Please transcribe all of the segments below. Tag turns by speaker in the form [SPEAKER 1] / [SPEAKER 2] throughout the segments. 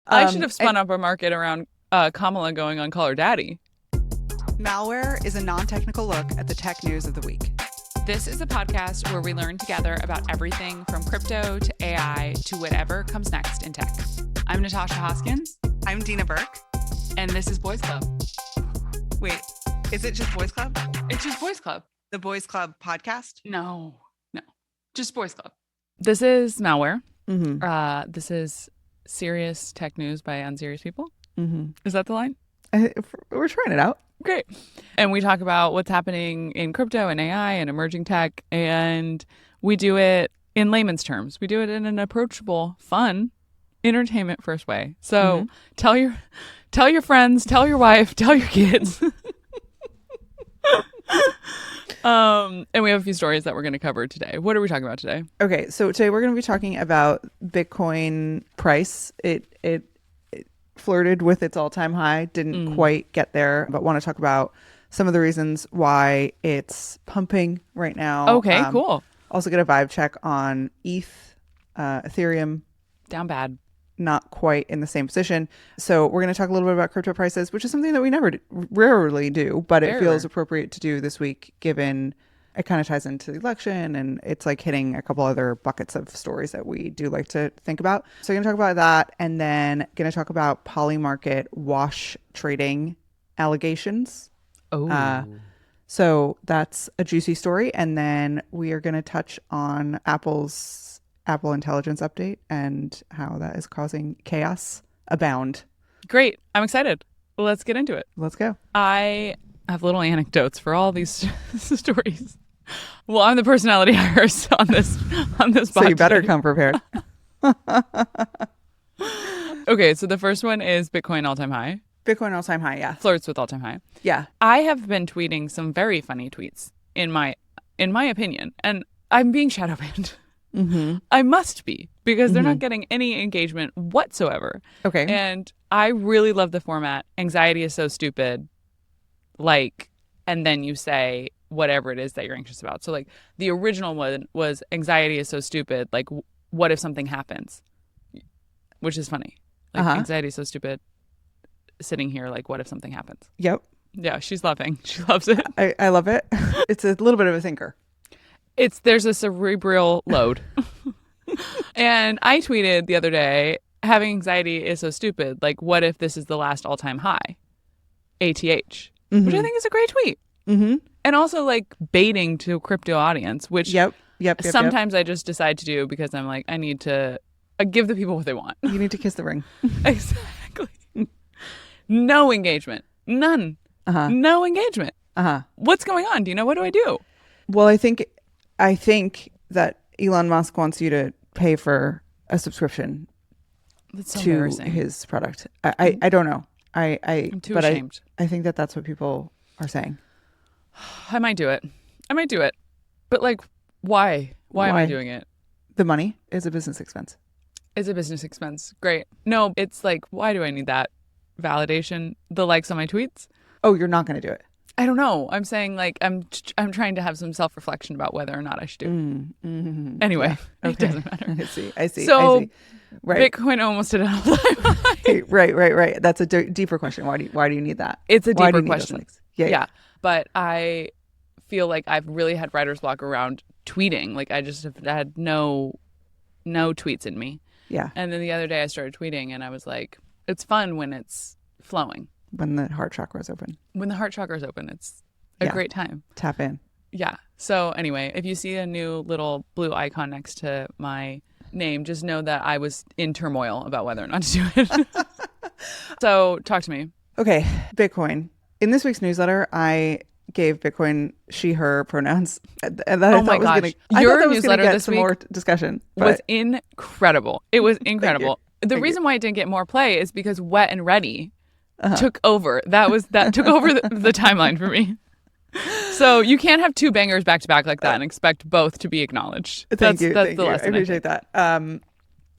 [SPEAKER 1] I should have spun up a market around Kamala going on Call Her Daddy.
[SPEAKER 2] Malware is a non-technical look at the tech news of the week.
[SPEAKER 1] This is a podcast where we learn together about everything from crypto to AI to whatever comes next in tech. I'm Natasha Hoskins.
[SPEAKER 2] I'm Dina Burke.
[SPEAKER 1] And this is Boys Club.
[SPEAKER 2] Wait, is it just Boys Club?
[SPEAKER 1] It's just Boys Club.
[SPEAKER 2] The Boys Club podcast?
[SPEAKER 1] No. Just Boys Club. This is Malware.
[SPEAKER 2] Mm-hmm.
[SPEAKER 1] This is serious tech news by unserious people.
[SPEAKER 2] Mm-hmm.
[SPEAKER 1] Is that the line?
[SPEAKER 2] We're trying it out.
[SPEAKER 1] Great. And we talk about what's happening in crypto and AI and emerging tech. And we do it in layman's terms. We do it in an approachable, fun, entertainment first way. So tell your friends, tell your wife, tell your kids. And we have a few stories that we're going to cover today. What are we talking about today?
[SPEAKER 2] Okay, so today we're going to be talking about Bitcoin price. It flirted with its all-time high, didn't quite get there, but want to talk about some of the reasons why it's pumping right now.
[SPEAKER 1] Okay, cool.
[SPEAKER 2] Also get a vibe check on ETH, Ethereum.
[SPEAKER 1] Down bad.
[SPEAKER 2] Not quite in the same position. So we're going to talk a little bit about crypto prices, which is something that we rarely do, but it feels appropriate to do this week given it kind of ties into the election and it's like hitting a couple other buckets of stories that we do like to think about. So we're going to talk about that and then going to talk about PolyMarket wash trading allegations.
[SPEAKER 1] Oh.
[SPEAKER 2] So that's a juicy story. And then we are going to touch on Apple's Apple Intelligence update and how that is causing chaos abound. Great.
[SPEAKER 1] I'm excited. Let's get into it.
[SPEAKER 2] Let's go.
[SPEAKER 1] I have little anecdotes for all these stories. Well, I'm the personality hires on this podcast.
[SPEAKER 2] So you better come prepared.
[SPEAKER 1] Okay, so the first one is Bitcoin all-time high.
[SPEAKER 2] Bitcoin all-time high, yeah.
[SPEAKER 1] Flirts with all-time high.
[SPEAKER 2] Yeah.
[SPEAKER 1] I have been tweeting some very funny tweets in my opinion, and I'm being shadow banned.
[SPEAKER 2] Mm-hmm.
[SPEAKER 1] I must be because they're not getting any engagement whatsoever.
[SPEAKER 2] Okay.
[SPEAKER 1] And I really love the format. Anxiety is so stupid. Like, and then you say whatever it is that you're anxious about. So like the original one was anxiety is so stupid. Like, what if something happens? Which is funny. Like anxiety is so stupid. Sitting here, like, what if something happens?
[SPEAKER 2] Yep.
[SPEAKER 1] Yeah, she's laughing. She loves it.
[SPEAKER 2] I love it. It's a little bit of a thinker.
[SPEAKER 1] There's a cerebral load. And I tweeted the other day, having anxiety is so stupid. Like, what if this is the last all-time high? ATH. Which I think is a great tweet.
[SPEAKER 2] Mm-hmm.
[SPEAKER 1] And also like baiting to a crypto audience, which
[SPEAKER 2] Yep.
[SPEAKER 1] sometimes I just decide to do because I'm like, I need to give the people what they want.
[SPEAKER 2] You need to kiss the ring.
[SPEAKER 1] Exactly. No engagement. None. No engagement. What's going on? Do you know? What do I do?
[SPEAKER 2] Well, I think that Elon Musk wants you to pay for a subscription
[SPEAKER 1] That's so
[SPEAKER 2] to
[SPEAKER 1] embarrassing.
[SPEAKER 2] his product. I don't know.
[SPEAKER 1] I'm too ashamed.
[SPEAKER 2] I think that's what people are saying.
[SPEAKER 1] I might do it. But like, why? Why am I doing it?
[SPEAKER 2] The money is a business expense.
[SPEAKER 1] It's a business expense. Great. No, it's like, why do I need that validation? The likes on my tweets?
[SPEAKER 2] Oh, you're not going to do it.
[SPEAKER 1] I don't know. I'm saying like I'm trying to have some self-reflection about whether or not I should do it.
[SPEAKER 2] Mm-hmm.
[SPEAKER 1] Anyway,
[SPEAKER 2] yeah.
[SPEAKER 1] It doesn't matter.
[SPEAKER 2] I see.
[SPEAKER 1] So
[SPEAKER 2] Right.
[SPEAKER 1] Bitcoin almost hit an all-time high.
[SPEAKER 2] Right. That's a deeper question. Why do you need that?
[SPEAKER 1] It's a
[SPEAKER 2] Why do
[SPEAKER 1] deeper
[SPEAKER 2] you need those
[SPEAKER 1] question.
[SPEAKER 2] likes? Yeah.
[SPEAKER 1] But I feel like I've really had writer's block around tweeting. Like I just have had no tweets in me.
[SPEAKER 2] Yeah.
[SPEAKER 1] And then the other day I started tweeting and I was like, it's fun when it's flowing.
[SPEAKER 2] When the heart chakra is open.
[SPEAKER 1] When the heart chakra is open, it's a great time.
[SPEAKER 2] Tap in.
[SPEAKER 1] Yeah. So anyway, if you see a new little blue icon next to my name, just know that I was in turmoil about whether or not to do it. So talk to me.
[SPEAKER 2] Okay. Bitcoin. In this week's newsletter, I gave Bitcoin she, her pronouns. And that
[SPEAKER 1] oh my gosh. Your newsletter
[SPEAKER 2] get
[SPEAKER 1] this
[SPEAKER 2] some
[SPEAKER 1] week
[SPEAKER 2] more discussion.
[SPEAKER 1] was incredible. It was incredible. The reason why it didn't get more play is because Wet and Ready took over. That took over the timeline for me. So you can't have two bangers back to back like that and expect both to be acknowledged.
[SPEAKER 2] Thank you.
[SPEAKER 1] That's the lesson.
[SPEAKER 2] I appreciate that.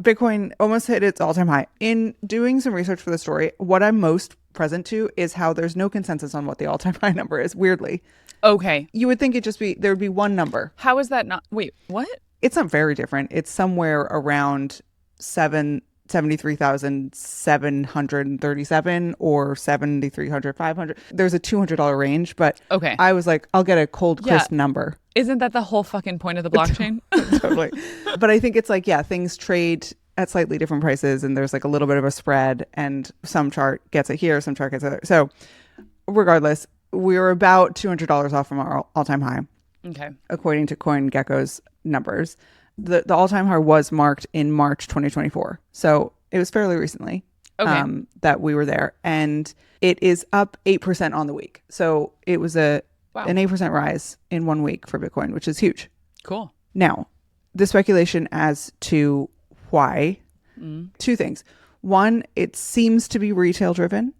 [SPEAKER 2] Bitcoin almost hit its all-time high. In doing some research for the story, what I'm most present to is how there's no consensus on what the all-time high number is, weirdly.
[SPEAKER 1] Okay.
[SPEAKER 2] You would think there would be one number.
[SPEAKER 1] How is that not? Wait, what?
[SPEAKER 2] It's not very different. It's somewhere around 73,737 or 7,300, 500. There's a $200 range, but
[SPEAKER 1] Okay.
[SPEAKER 2] I was like, I'll get a cold, crisp
[SPEAKER 1] Yeah.
[SPEAKER 2] number.
[SPEAKER 1] Isn't that the whole fucking point of the blockchain?
[SPEAKER 2] Totally. But I think it's like, yeah, things trade at slightly different prices and there's like a little bit of a spread and some chart gets it here, some chart gets it there. So regardless, we were about $200 off from our all-time high.
[SPEAKER 1] Okay.
[SPEAKER 2] According to CoinGecko's numbers. The all-time high was marked in March 2024. So it was fairly recently that we were there. And it is up 8% on the week. So it was an 8% rise in 1 week for Bitcoin, which is huge.
[SPEAKER 1] Cool.
[SPEAKER 2] Now, the speculation as to why, two things. One, it seems to be retail driven.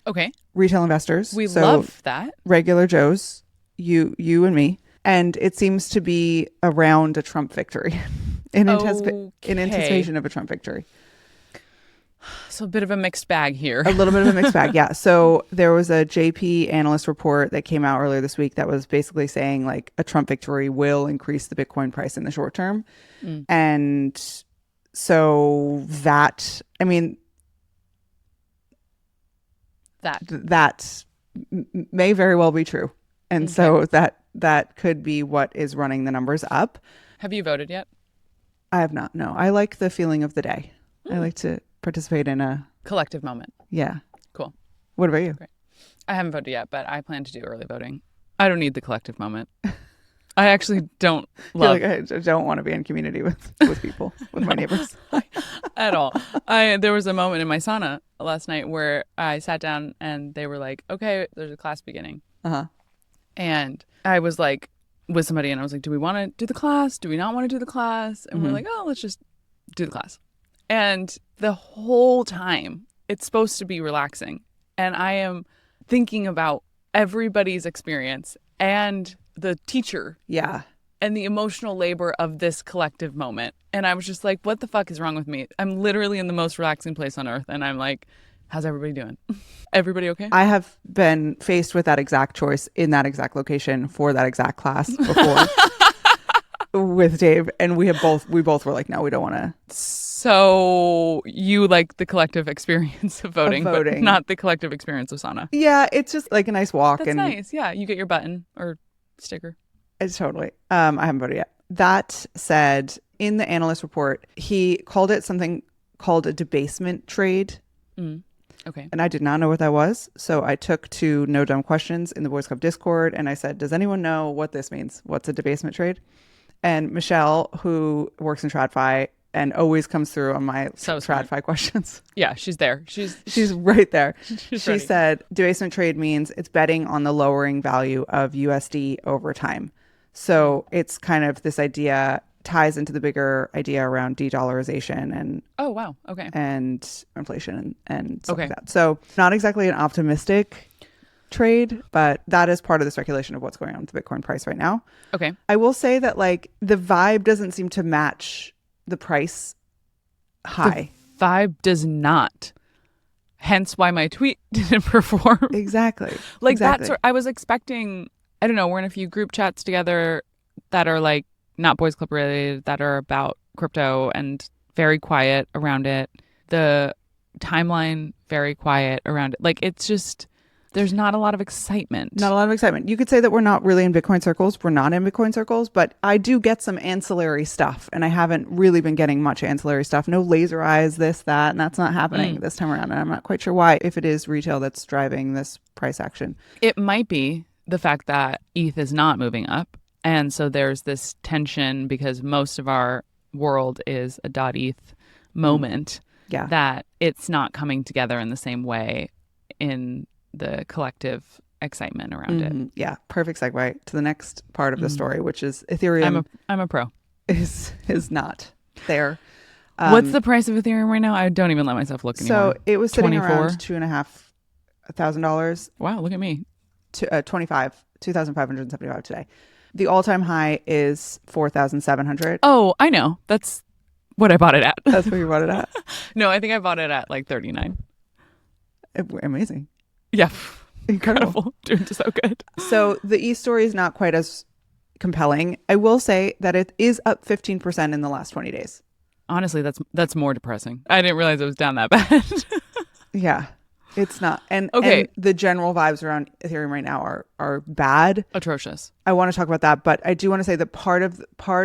[SPEAKER 1] Okay.
[SPEAKER 2] Retail investors.
[SPEAKER 1] We love that.
[SPEAKER 2] Regular Joes, you and me. And it seems to be around a Trump victory in anticipation of a Trump victory.
[SPEAKER 1] So a bit of a mixed bag here.
[SPEAKER 2] A little bit of a mixed bag, yeah. So there was a JP analyst report that came out earlier this week that was basically saying like a Trump victory will increase the Bitcoin price in the short term. And so that, I mean, that may very well be true. And so that could be what is running the numbers up.
[SPEAKER 1] Have you voted yet?
[SPEAKER 2] I have not. No, I like the feeling of the day. I like to participate in a
[SPEAKER 1] collective moment.
[SPEAKER 2] Yeah.
[SPEAKER 1] Cool.
[SPEAKER 2] What about you?
[SPEAKER 1] Great. I haven't voted yet, but I plan to do early voting. I don't need the collective moment. I actually don't love.
[SPEAKER 2] I don't want to be in community with people, with my neighbors.
[SPEAKER 1] At all. There was a moment in my sauna last night where I sat down and they were like, okay, there's a class beginning. And I was like with somebody and I was like, do we want to do the class? Do we not want to do the class? And we're like, oh, let's just do the class. And the whole time it's supposed to be relaxing. And I am thinking about everybody's experience and the teacher.
[SPEAKER 2] Yeah.
[SPEAKER 1] And the emotional labor of this collective moment. And I was just like, what the fuck is wrong with me? I'm literally in the most relaxing place on earth. And I'm like, how's everybody doing? Everybody okay?
[SPEAKER 2] I have been faced with that exact choice in that exact location for that exact class before with Dave. And we both were like, no, we don't want to.
[SPEAKER 1] So you like the collective experience of voting, but not the collective experience of sauna.
[SPEAKER 2] Yeah, it's just like a nice walk.
[SPEAKER 1] That's nice. Yeah, you get your button or sticker.
[SPEAKER 2] It's totally. I haven't voted yet. That said, in the analyst report, he called it something called a debasement trade.
[SPEAKER 1] Okay.
[SPEAKER 2] And I did not know what that was. So I took to No Dumb Questions in the Boys Club Discord and I said, does anyone know what this means? What's a debasement trade? And Michelle, who works in TradFi and always comes through on my TradFi questions.
[SPEAKER 1] Yeah, she's there.
[SPEAKER 2] She's right there.
[SPEAKER 1] She ready.
[SPEAKER 2] Said debasement trade means it's betting on the lowering value of USD over time. So it's kind of this idea ties into the bigger idea around de-dollarization and
[SPEAKER 1] oh wow, okay,
[SPEAKER 2] and inflation and stuff like that. So not exactly an optimistic trade, but that is part of the speculation of what's going on with the Bitcoin price right now.
[SPEAKER 1] Okay.
[SPEAKER 2] I will say that like the vibe doesn't seem to match the price high.
[SPEAKER 1] The vibe does not. Hence why my tweet didn't perform.
[SPEAKER 2] Exactly.
[SPEAKER 1] That's I was expecting, I don't know, we're in a few group chats together that are like not Boys Club related, that are about crypto and very quiet around it. The timeline, very quiet around it. Like it's just, there's not a lot of excitement.
[SPEAKER 2] Not a lot of excitement. You could say that we're not really in Bitcoin circles. We're not in Bitcoin circles, but I do get some ancillary stuff and I haven't really been getting much ancillary stuff. No laser eyes, this, that, and that's not happening this time around. And I'm not quite sure why, if it is retail that's driving this price action.
[SPEAKER 1] It might be the fact that ETH is not moving up. And so there's this tension because most of our world is a .eth moment that it's not coming together in the same way in the collective excitement around it.
[SPEAKER 2] Yeah, perfect segue to the next part of the story, which is Ethereum.
[SPEAKER 1] I'm a pro.
[SPEAKER 2] Is not there.
[SPEAKER 1] What's the price of Ethereum right now? I don't even let myself look anymore.
[SPEAKER 2] So it was sitting around $2,500.
[SPEAKER 1] Wow, look at me.
[SPEAKER 2] $2,575 today. The all-time high is 4,700.
[SPEAKER 1] Oh, I know. That's what I bought it at.
[SPEAKER 2] That's what you bought it at?
[SPEAKER 1] No, I think I bought it at like 39.
[SPEAKER 2] Amazing.
[SPEAKER 1] Yeah. Incredible. Doing so good.
[SPEAKER 2] So the ETH story is not quite as compelling. I will say that it is up 15% in the last 20 days.
[SPEAKER 1] Honestly, that's more depressing. I didn't realize it was down that bad.
[SPEAKER 2] Yeah, it's not. And
[SPEAKER 1] okay,
[SPEAKER 2] and the general vibes around Ethereum right now are bad,
[SPEAKER 1] atrocious.
[SPEAKER 2] I want to talk about that, but I do want to say that part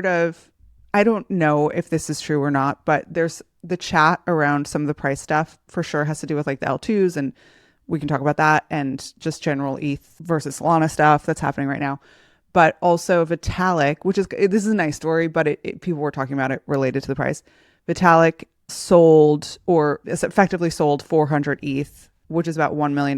[SPEAKER 2] of I don't know if this is true or not, but there's the chat around some of the price stuff for sure has to do with like the L2s, and we can talk about that, and just general ETH versus Solana stuff that's happening right now. But also Vitalik, which is, this is a nice story, but people were talking about it related to the price. Vitalik sold, or effectively sold 400 ETH, which is about $1 million,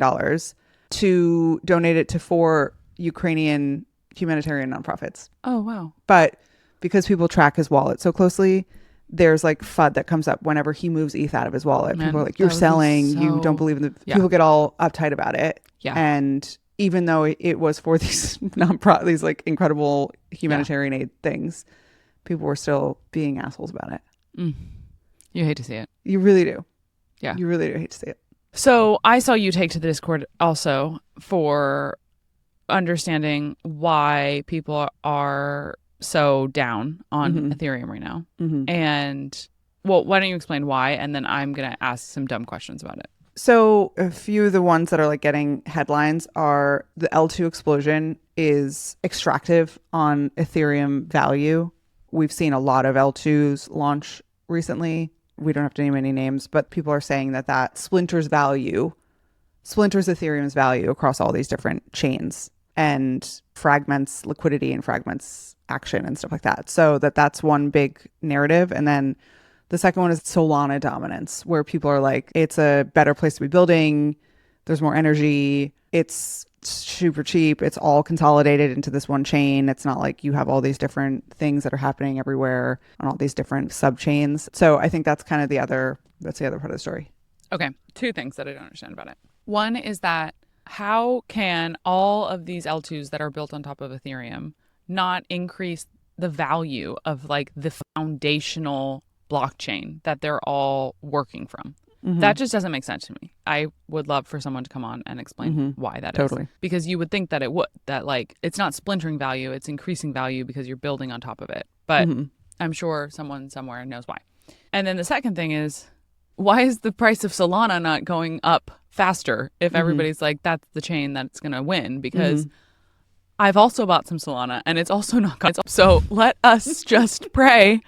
[SPEAKER 2] to donate it to 4 Ukrainian humanitarian nonprofits.
[SPEAKER 1] Oh, wow.
[SPEAKER 2] But because people track his wallet so closely, there's like FUD that comes up whenever he moves ETH out of his wallet.
[SPEAKER 1] Man,
[SPEAKER 2] people are like, you're selling, you don't believe in the, people get all uptight about it.
[SPEAKER 1] Yeah.
[SPEAKER 2] And even though it was for these these like incredible humanitarian aid things, people were still being assholes about it.
[SPEAKER 1] You hate to see it.
[SPEAKER 2] You really do.
[SPEAKER 1] Yeah.
[SPEAKER 2] You really do hate to see it.
[SPEAKER 1] So I saw you take to the Discord also for understanding why people are so down on Ethereum right now. And well, why don't you explain why? And then I'm going to ask some dumb questions about it.
[SPEAKER 2] So a few of the ones that are like getting headlines are the L2 explosion is extractive on Ethereum value. We've seen a lot of L2s launch recently. We don't have to name any names, but people are saying that splinters Ethereum's value across all these different chains and fragments liquidity and fragments action and stuff like that. So that's one big narrative. And then the second one is Solana dominance, where people are like, it's a better place to be building. There's more energy. It's super cheap. It's all consolidated into this one chain. It's not like you have all these different things that are happening everywhere on all these different sub chains. So I think that's kind of the other part of the story.
[SPEAKER 1] Okay. 2 things that I don't understand about it. One is that how can all of these L2s that are built on top of Ethereum not increase the value of like the foundational blockchain that they're all working from? That just doesn't make sense to me. I would love for someone to come on and explain why that is. Because you would think that it would, that like it's not splintering value, it's increasing value because you're building on top of it. But I'm sure someone somewhere knows why. And then the second thing is, why is the price of Solana not going up faster if everybody's like, that's the chain that's going to win? Because I've also bought some Solana and it's also not going up. So let us just pray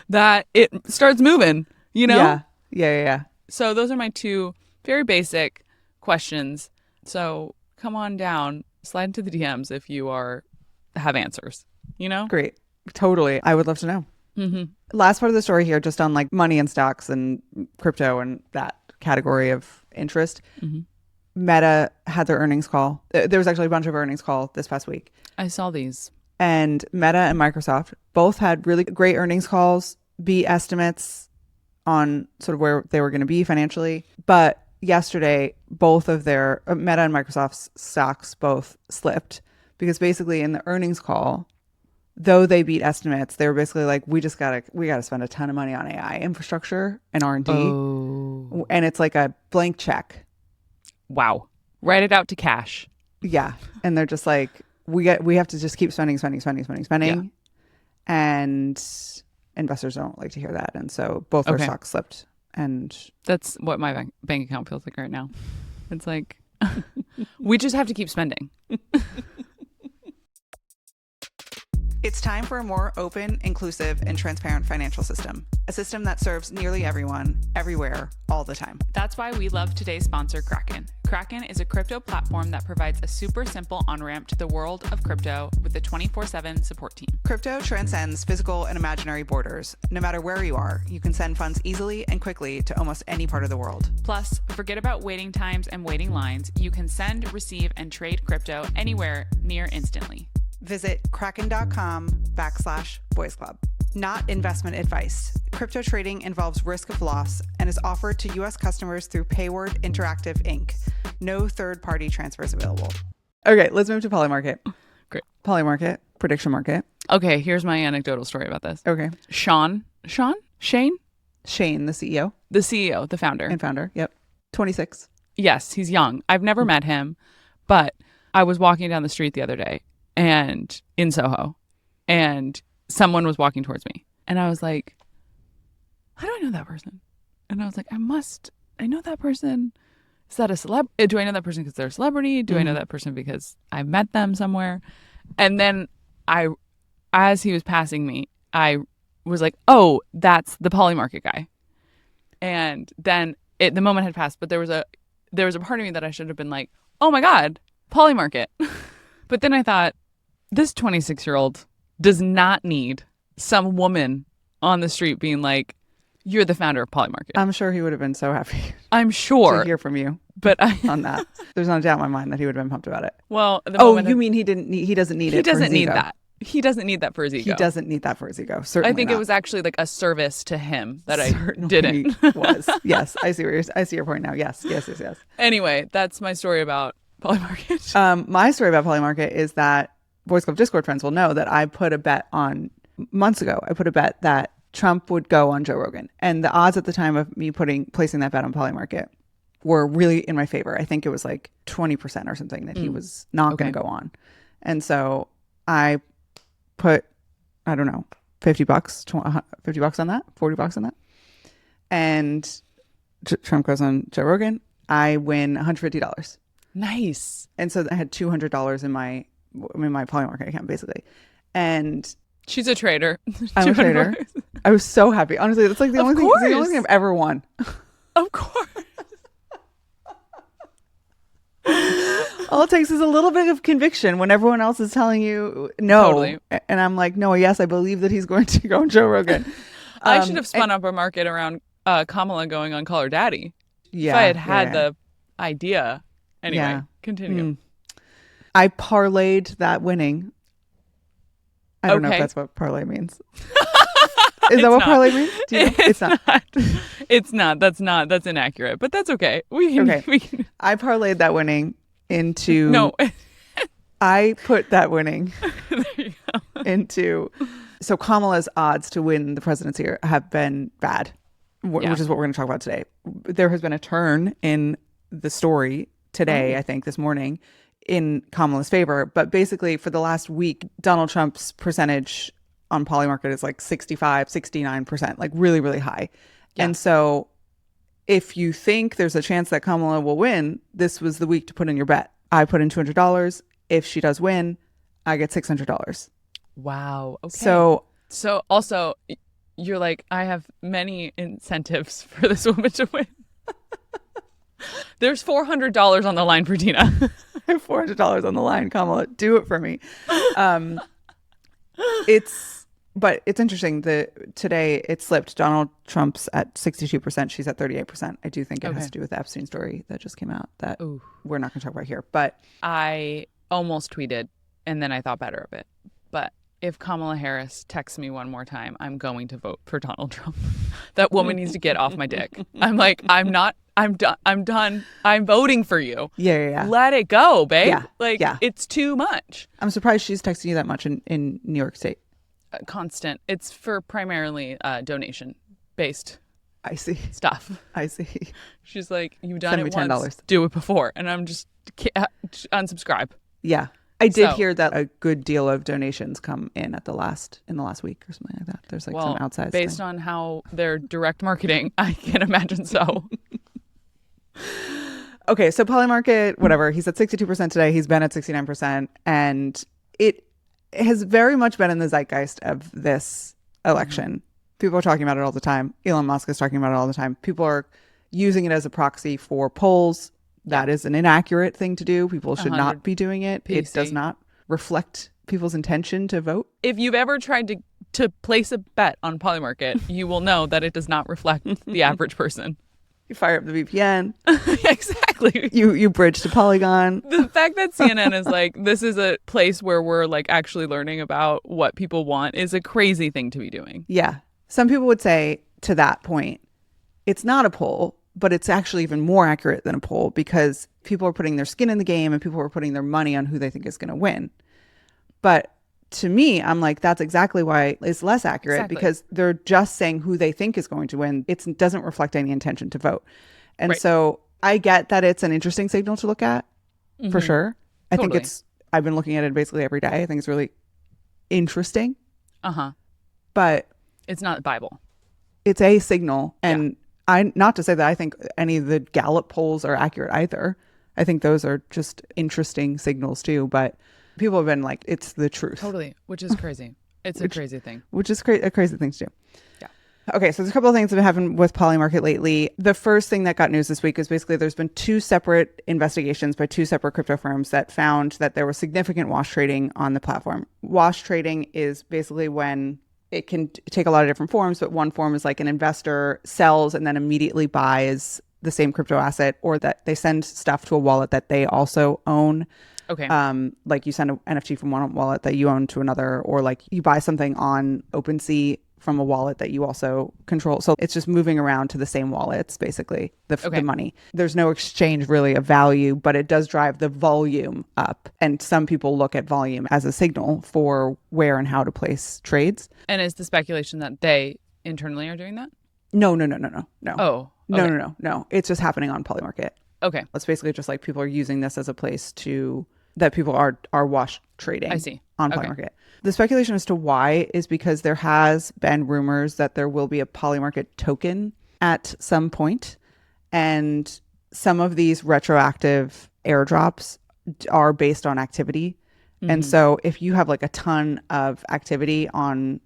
[SPEAKER 1] that it starts moving, you know?
[SPEAKER 2] Yeah.
[SPEAKER 1] So those are my 2 very basic questions. So come on down, slide into the DMs if you have answers, you know?
[SPEAKER 2] Great. Totally. I would love to know. Last part of the story here, just on like money and stocks and crypto and that category of interest. Meta had their earnings call. There was actually a bunch of earnings call this past week.
[SPEAKER 1] I saw these.
[SPEAKER 2] And Meta and Microsoft both had really great earnings calls, beat estimates on sort of where they were going to be financially. But yesterday, both of their Meta and Microsoft's stocks both slipped because basically in the earnings call, though they beat estimates, they were basically like, we gotta spend a ton of money on AI infrastructure and R&D.
[SPEAKER 1] Oh.
[SPEAKER 2] And it's like a blank check.
[SPEAKER 1] Wow. Write it out to cash.
[SPEAKER 2] Yeah. And they're just like, we have to just keep spending. Yeah. And investors don't like to hear that. And so both their stocks slipped. And
[SPEAKER 1] that's what my bank account feels like right now. It's like, we just have to keep spending.
[SPEAKER 2] It's time for a more open, inclusive, and transparent financial system. A system that serves nearly everyone, everywhere, all the time.
[SPEAKER 1] That's why we love today's sponsor, Kraken. Kraken is a crypto platform that provides a super simple on-ramp to the world of crypto with a 24/7 support team.
[SPEAKER 2] Crypto transcends physical and imaginary borders. No matter where you are, you can send funds easily and quickly to almost any part of the world.
[SPEAKER 1] Plus, forget about waiting times and waiting lines. You can send, receive, and trade crypto anywhere near instantly.
[SPEAKER 2] Visit kraken.com/boys club. Not investment advice. Crypto trading involves risk of loss and is offered to U.S. customers through Payward Interactive Inc. No third-party transfers available. Okay, let's move to PolyMarket.
[SPEAKER 1] Great.
[SPEAKER 2] PolyMarket, prediction market.
[SPEAKER 1] Okay, here's my anecdotal story about this.
[SPEAKER 2] Okay.
[SPEAKER 1] Shane, the
[SPEAKER 2] CEO.
[SPEAKER 1] The CEO, the founder.
[SPEAKER 2] Yep. 26.
[SPEAKER 1] Yes, he's young. I've never met him, but I was walking down the street the other day and in Soho, and someone was walking towards me. And I was like, how do I know that person? And I was like, I know that person. Is that a do I know that person because they're a celebrity? Do I know that person because I met them somewhere? And then as he was passing me, I was like, oh, that's the PolyMarket guy. And then the moment had passed, but there was a part of me that I should have been like, oh my God, PolyMarket. But then I thought, this 26-year-old does not need some woman on the street being like, you're the founder of PolyMarket.
[SPEAKER 2] I'm sure he would have been so happy.
[SPEAKER 1] I'm sure
[SPEAKER 2] to hear from you.
[SPEAKER 1] But
[SPEAKER 2] on that, there's not a doubt in my mind that he would have been pumped about it.
[SPEAKER 1] Well,
[SPEAKER 2] you mean he doesn't need it? He doesn't need
[SPEAKER 1] that. He doesn't need that for his ego.
[SPEAKER 2] He doesn't need that for his ego. Certainly,
[SPEAKER 1] I think
[SPEAKER 2] not.
[SPEAKER 1] It was actually like a service to him that
[SPEAKER 2] Certainly
[SPEAKER 1] I didn't.
[SPEAKER 2] Was yes, I see your point now. Yes.
[SPEAKER 1] Anyway, that's my story about PolyMarket.
[SPEAKER 2] My story about PolyMarket is that Boys Club Discord friends will know that I put a bet on months ago. I put a bet that Trump would go on Joe Rogan, and the odds at the time of me placing that bet on PolyMarket were really in my favor. I think it was like 20% or something that he was not going to go on. And so I put, I don't know, $50 on that, $40 on that. And Trump goes on Joe Rogan. I win $150.
[SPEAKER 1] Nice.
[SPEAKER 2] And so I had $200 in my PolyMarket account, basically. And
[SPEAKER 1] she's a trader.
[SPEAKER 2] I'm a trader. I was so happy. Honestly, that's like the only thing I've ever won.
[SPEAKER 1] Of course.
[SPEAKER 2] All it takes is a little bit of conviction when everyone else is telling you no.
[SPEAKER 1] Totally.
[SPEAKER 2] And I'm like, no, yes, I believe that he's going to go on Joe Rogan.
[SPEAKER 1] I should have spun up a market around Kamala going on Call Her Daddy.
[SPEAKER 2] Yeah,
[SPEAKER 1] if I had the idea. Anyway, continue.
[SPEAKER 2] I parlayed that winning. I don't know if that's what parlay means. Is that what parlay means? Do you know? It's not.
[SPEAKER 1] It's not. That's inaccurate. But that's okay. We can.
[SPEAKER 2] I parlayed that winning into.
[SPEAKER 1] No.
[SPEAKER 2] I put that winning
[SPEAKER 1] There you go.
[SPEAKER 2] into. So Kamala's odds to win the presidency have been bad, which is what we're going to talk about today. There has been a turn in the story today, I think, this morning, in Kamala's favor. But basically, for the last week, Donald Trump's percentage on PolyMarket is like 65, 69%, like really, really high. Yeah. And so if you think there's a chance that Kamala will win, this was the week to put in your bet. I put in $200. If she does win, I get $600.
[SPEAKER 1] Wow. Okay. So also, you're like, I have many incentives for this woman to win. There's $400 on the line for Tina.
[SPEAKER 2] I have $400 on the line, Kamala. Do it for me. But it's interesting that today it slipped. Donald Trump's at 62%. She's at 38%. I do think it has to do with the Epstein story that just came out that we're not going to talk about here. But
[SPEAKER 1] I almost tweeted and then I thought better of it. But if Kamala Harris texts me one more time, I'm going to vote for Donald Trump. That woman needs to get off my dick. I'm like, I'm done. I'm voting for you.
[SPEAKER 2] Yeah.
[SPEAKER 1] Let it go, babe.
[SPEAKER 2] Yeah.
[SPEAKER 1] It's too much.
[SPEAKER 2] I'm surprised she's texting you that much in New York State.
[SPEAKER 1] Constant. It's for primarily donation based.
[SPEAKER 2] I see.
[SPEAKER 1] Stuff.
[SPEAKER 2] I see.
[SPEAKER 1] She's like, you've done it
[SPEAKER 2] $10.
[SPEAKER 1] once. Do it before. And I'm just unsubscribe.
[SPEAKER 2] Yeah. I did hear that a good deal of donations come in in the last week or something like that. There's some outsized
[SPEAKER 1] based
[SPEAKER 2] thing.
[SPEAKER 1] on how they're direct marketing, I can imagine so.
[SPEAKER 2] Okay, so PolyMarket, whatever, he's at 62% today. He's been at 69%. And it has very much been in the zeitgeist of this election. People are talking about it all the time. Elon Musk is talking about it all the time. People are using it as a proxy for polls. That is an inaccurate thing to do. People should not be doing it. PC. It does not reflect people's intention to vote.
[SPEAKER 1] If you've ever tried to place a bet on PolyMarket, you will know that it does not reflect the average person.
[SPEAKER 2] You fire up the VPN.
[SPEAKER 1] Exactly.
[SPEAKER 2] You bridge to Polygon.
[SPEAKER 1] The fact that CNN is like, this is a place where we're like actually learning about what people want is a crazy thing to be doing.
[SPEAKER 2] Yeah. Some people would say to that point, it's not a poll, but it's actually even more accurate than a poll because people are putting their skin in the game and people are putting their money on who they think is going to win. But to me, I'm like, that's exactly why it's less accurate because they're just saying who they think is going to win. It doesn't reflect any intention to vote. And so I get that it's an interesting signal to look at for sure. I think I've been looking at it basically every day. I think it's really interesting. But
[SPEAKER 1] It's not Bible.
[SPEAKER 2] It's a signal. And not to say that I think any of the Gallup polls are accurate either. I think those are just interesting signals too. But people have been like, it's the truth.
[SPEAKER 1] Totally. Which is crazy. It's a crazy thing.
[SPEAKER 2] Which is a crazy thing to do.
[SPEAKER 1] Yeah.
[SPEAKER 2] Okay, so there's a couple of things that have happened with PolyMarket lately. The first thing that got news this week is basically there's been 2 separate investigations by 2 separate crypto firms that found that there was significant wash trading on the platform. Wash trading is basically when it can take a lot of different forms, but one form is like an investor sells and then immediately buys the same crypto asset, or that they send stuff to a wallet that they also own.
[SPEAKER 1] Okay.
[SPEAKER 2] Like you send an NFT from one wallet that you own to another, or like you buy something on OpenSea from a wallet that you also control. So it's just moving around to the same wallets, basically, the money. There's no exchange really of value, but it does drive the volume up. And some people look at volume as a signal for where and how to place trades.
[SPEAKER 1] And is the speculation that they internally are doing that?
[SPEAKER 2] No.
[SPEAKER 1] Oh. Okay.
[SPEAKER 2] No. It's just happening on PolyMarket.
[SPEAKER 1] Okay.
[SPEAKER 2] It's basically just like people are using this as a place that people are wash trading.
[SPEAKER 1] I see.
[SPEAKER 2] On PolyMarket. Okay. The speculation as to why is because there has been rumors that there will be a PolyMarket token at some point, and some of these retroactive airdrops are based on activity. Mm-hmm. And so if you have like a ton of activity on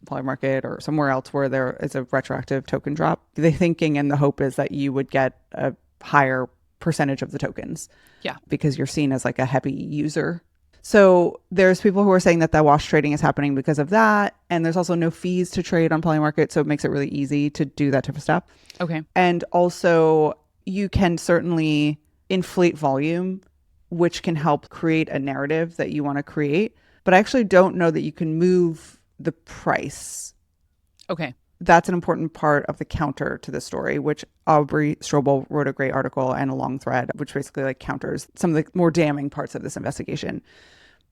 [SPEAKER 2] PolyMarket or somewhere else where there is a retroactive token drop, the thinking and the hope is that you would get a higher percentage of the tokens.
[SPEAKER 1] Yeah.
[SPEAKER 2] Because you're seen as like a heavy user. So there's people who are saying that wash trading is happening because of that. And there's also no fees to trade on PolyMarket. So it makes it really easy to do that type of stuff.
[SPEAKER 1] Okay.
[SPEAKER 2] And also you can certainly inflate volume, which can help create a narrative that you want to create. But I actually don't know that you can move the price.
[SPEAKER 1] Okay.
[SPEAKER 2] That's an important part of the counter to this story, which Aubrey Strobel wrote a great article and a long thread, which basically like counters some of the more damning parts of this investigation.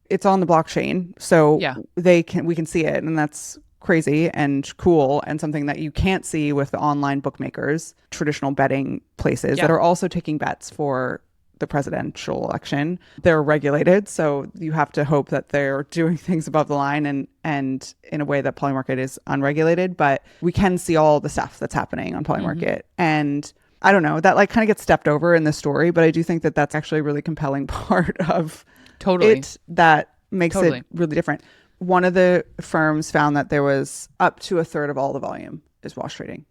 [SPEAKER 2] It's on the blockchain, so we can see it, and that's crazy and cool, and something that you can't see with the online bookmakers, traditional betting places that are also taking bets for the presidential election. They're regulated, so you have to hope that they're doing things above the line and in a way that PolyMarket is unregulated. But we can see all the stuff that's happening on PolyMarket. Mm-hmm. And I don't know, that like kind of gets stepped over in the story, but I do think that that's actually a really compelling part of it that makes it really different. One of the firms found that there was up to a third of all the volume is wash trading.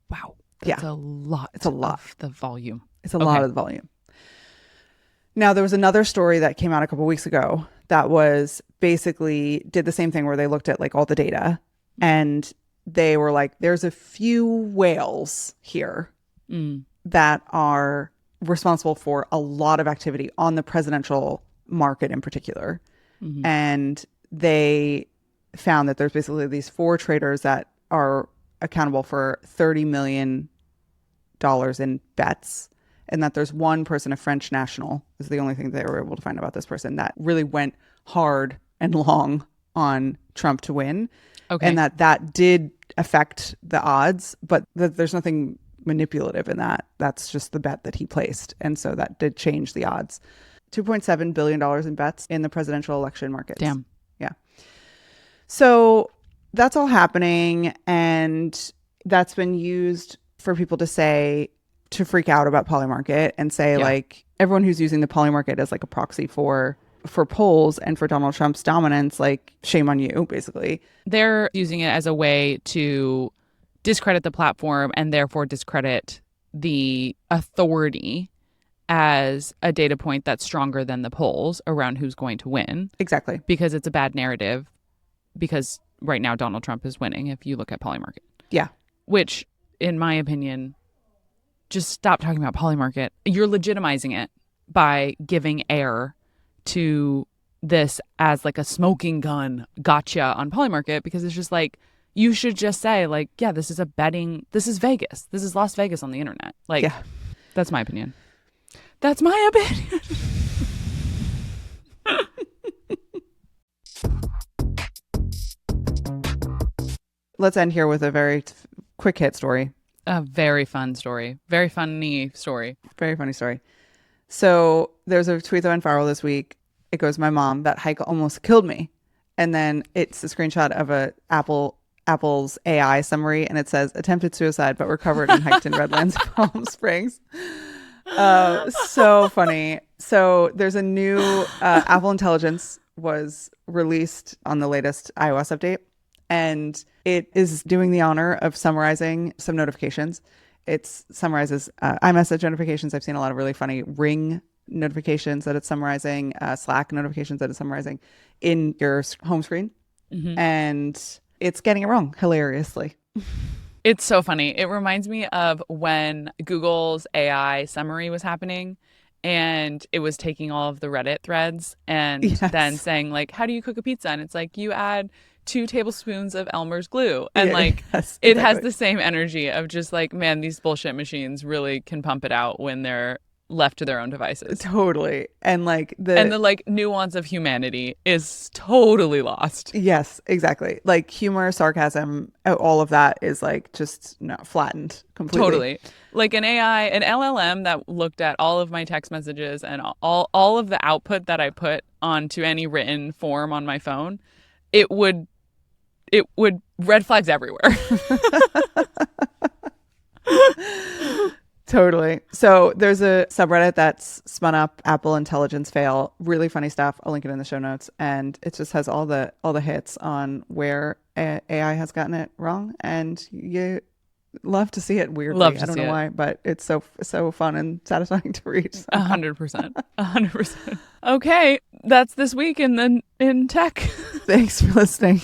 [SPEAKER 1] Wow. That's a lot.
[SPEAKER 2] It's a lot.
[SPEAKER 1] Of the volume.
[SPEAKER 2] It's a lot of the volume. Now, there was another story that came out a couple of weeks ago that was basically did the same thing where they looked at like all the data and they were like, there's a few whales here that are responsible for a lot of activity on the presidential market in particular. Mm-hmm. And they found that there's basically these 4 traders that are accountable for $30 million in bets. And that there's one person, a French national, is the only thing they were able to find about this person that really went hard and long on Trump to win. Okay. And that did affect the odds, but there's nothing manipulative in that. That's just the bet that he placed. And so that did change the odds. $2.7 billion in bets in the presidential election markets.
[SPEAKER 1] Damn.
[SPEAKER 2] Yeah. So that's all happening. And that's been used for people to freak out about PolyMarket and say like everyone who's using the PolyMarket as like a proxy for polls and for Donald Trump's dominance, like shame on you, basically.
[SPEAKER 1] They're using it as a way to discredit the platform and therefore discredit the authority as a data point that's stronger than the polls around who's going to win.
[SPEAKER 2] Exactly.
[SPEAKER 1] Because it's a bad narrative, because right now Donald Trump is winning if you look at PolyMarket.
[SPEAKER 2] Yeah.
[SPEAKER 1] Which, in my opinion, just stop talking about PolyMarket. You're legitimizing it by giving air to this as like a smoking gun gotcha on PolyMarket, because it's just like, you should just say like, yeah, this is Vegas. This is Las Vegas on the internet. Like, that's my opinion. That's my opinion.
[SPEAKER 2] Let's end here with a very quick hit story.
[SPEAKER 1] A very fun story. Very funny story.
[SPEAKER 2] Very funny story. So there's a tweet that went viral this week. It goes, my mom, that hike almost killed me. And then it's a screenshot of a Apple Apple's AI summary, and it says attempted suicide but recovered and hiked in Redlands, Palm Springs. So funny. So there's a new Apple Intelligence was released on the latest iOS update, and it is doing the honor of summarizing some notifications. It summarizes iMessage notifications. I've seen a lot of really funny Ring notifications that it's summarizing, Slack notifications that it's summarizing in your home screen. Mm-hmm. And it's getting it wrong hilariously.
[SPEAKER 1] It's so funny. It reminds me of when Google's AI summary was happening and it was taking all of the Reddit threads and then saying like, how do you cook a pizza? And it's like, you add 2 tablespoons of Elmer's glue. And it has the same energy of just like, man, these bullshit machines really can pump it out when they're left to their own devices.
[SPEAKER 2] Totally. And the
[SPEAKER 1] like nuance of humanity is totally lost.
[SPEAKER 2] Yes, exactly. Like humor, sarcasm, all of that is like just flattened completely.
[SPEAKER 1] Totally. Like an LLM that looked at all of my text messages and all of the output that I put onto any written form on my phone, it would red flags everywhere.
[SPEAKER 2] Totally. So there's a subreddit that's spun up, AppleIntelligenceFail. Really funny stuff. I'll link it in the show notes. And it just has all the hits on where AI has gotten it wrong. And you love to see it weirdly. I don't know why, but it's so fun and satisfying to read.
[SPEAKER 1] 100%. 100%. Okay. That's this week in tech.
[SPEAKER 2] Thanks for listening.